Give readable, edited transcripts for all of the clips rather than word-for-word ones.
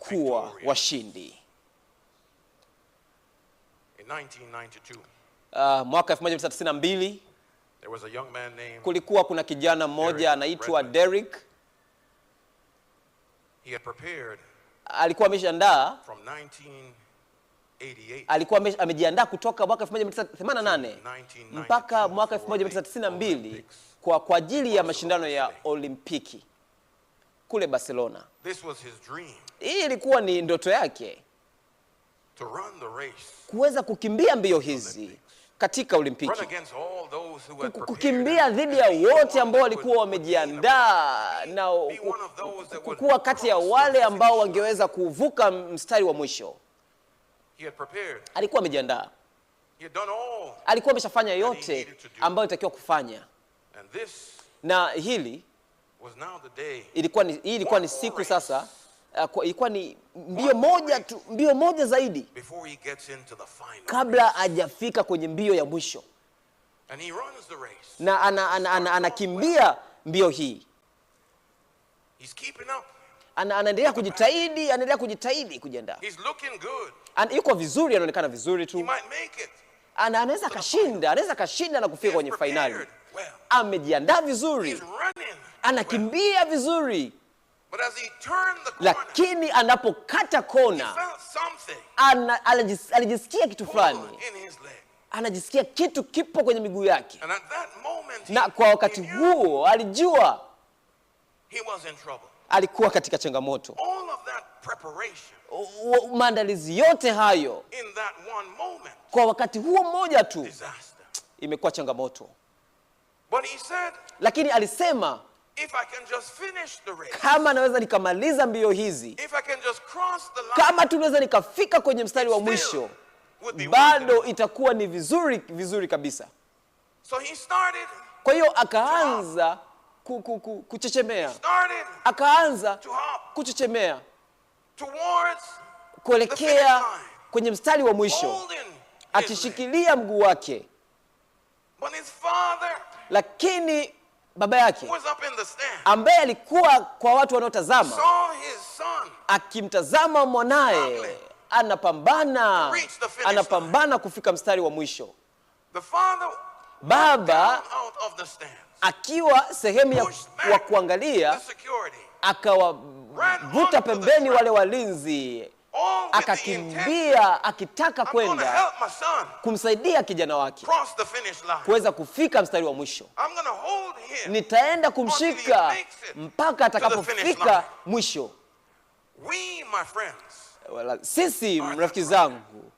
kuwa washindi. In 1992, mwaka 1992 there was a young man named kulikuwa kuna kijana mmoja anaitwa Derek. He had prepared Alikuwa ameshaandaa from 1988. Alikuwa amejiandaa kutoka mwaka 1988 mpaka mwaka 1992 kwa ajili ya mashindano ya Olimpiki kule Barcelona. This was his dream. Hii ilikuwa ni ndoto yake, To run the race. kuweza kukimbia mbio hizi katika Olimpiki. Run against all those who had Kukimbia dhidi ya wote ambao walikuwa wamejiandaa na kuwa kati ya wale ambao wangeweza kuvuka mstari wa mwisho. He had prepared. Alikuwa amejiandaa. He had done all. Alikuwa ameshafanya yote ambayo ilitakiwa kufanya. And this Na hili was now the day. ilikuwa ni siku sasa, ilikuwa ni mbio moja zaidi Before he gets into the final. kabla hajafika kwenye mbio ya mwisho. And he runs the race. Na anakimbia mbio hii. He's keeping up. Anaendelea kujitahidi kujiandaa. He's looking good. Yuko vizuri, anaonekana vizuri tu. He might make it. Anaweza kashinda na kufika kwenye finali. Well, Amejiandaa vizuri. he's running. Anakimbia vizuri. But as he turned the corner, Lakini anapokata he kona, felt something alijisikia kitu fulani. in his leg. Anajisikia kitu kipo kwenye miguu yake. And at that moment, Na kwa wakati huo alijua he was in trouble. alikuwa katika changamoto. All of that preparation Maandalizi yote hayo in that one moment, kwa wakati huo mmoja tu disaster. imekuwa changamoto. But he said, Lakini alisema if I can just finish the race, kama naweza nikamaliza mbio hizi, if I can just cross the line, kama tunaweza nikafika kwenye mstari wa mwisho, would be bado worth it. itakuwa ni vizuri kabisa. So he started Kwa hiyo akaanza kuchechemea, akaanza to hop kuchechemea towards kuelekea kwenye mstari wa mwisho, holding his leg. akishikilia mguu wake. But his father, Lakini baba yake who was up in the stand, ambaye alikuwa kwa watu wanaotazama, saw his son akimtazama mwanaye anapambana kufika mstari wa mwisho. the father Baba out of the stand, akiwa sehemu ya kuangalia, the security, akawavuta pembeni wale walinzi, all with the intent, akakimbia akitaka I'm going to kwenda help my son kumsaidia kijana wake cross the finish line. kuweza kufika mstari wa mwisho. I'm going to hold him. Nitaenda kumshika mpaka atakapofika mwisho. We, my friends, Sisi rafiki zangu,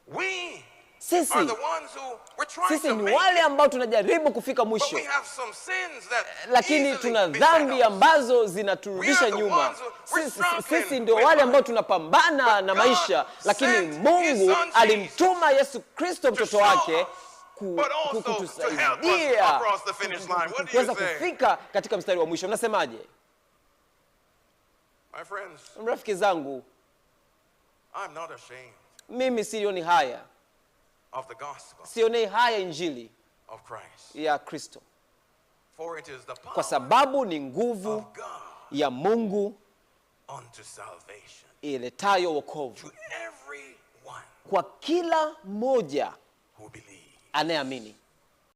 we sisi are the ones who we're trying sisi to ni make wale it, ambao tunajaribu kufika but mwisho, we have some sins that lakini easily tuna beset dhambi us. ambazo zinaturudisha nyuma. Sisi ndio wale ambao tunapambana na maisha, lakini Mungu alimtuma Yesu Kristo mtoto wake kutusaidia kuweza kufika katika mstari wa mwisho. Mnasemaje? My friends, Rafiki zangu, I'm not ashamed mimi sioni haya, of the gospel sionei haya injili of Christ, ya Kristo, for it is the kwa power sababu ni nguvu of God ya Mungu unto salvation iletayo wokovu to everyone kwa kila mmoja who believes. anayeamini.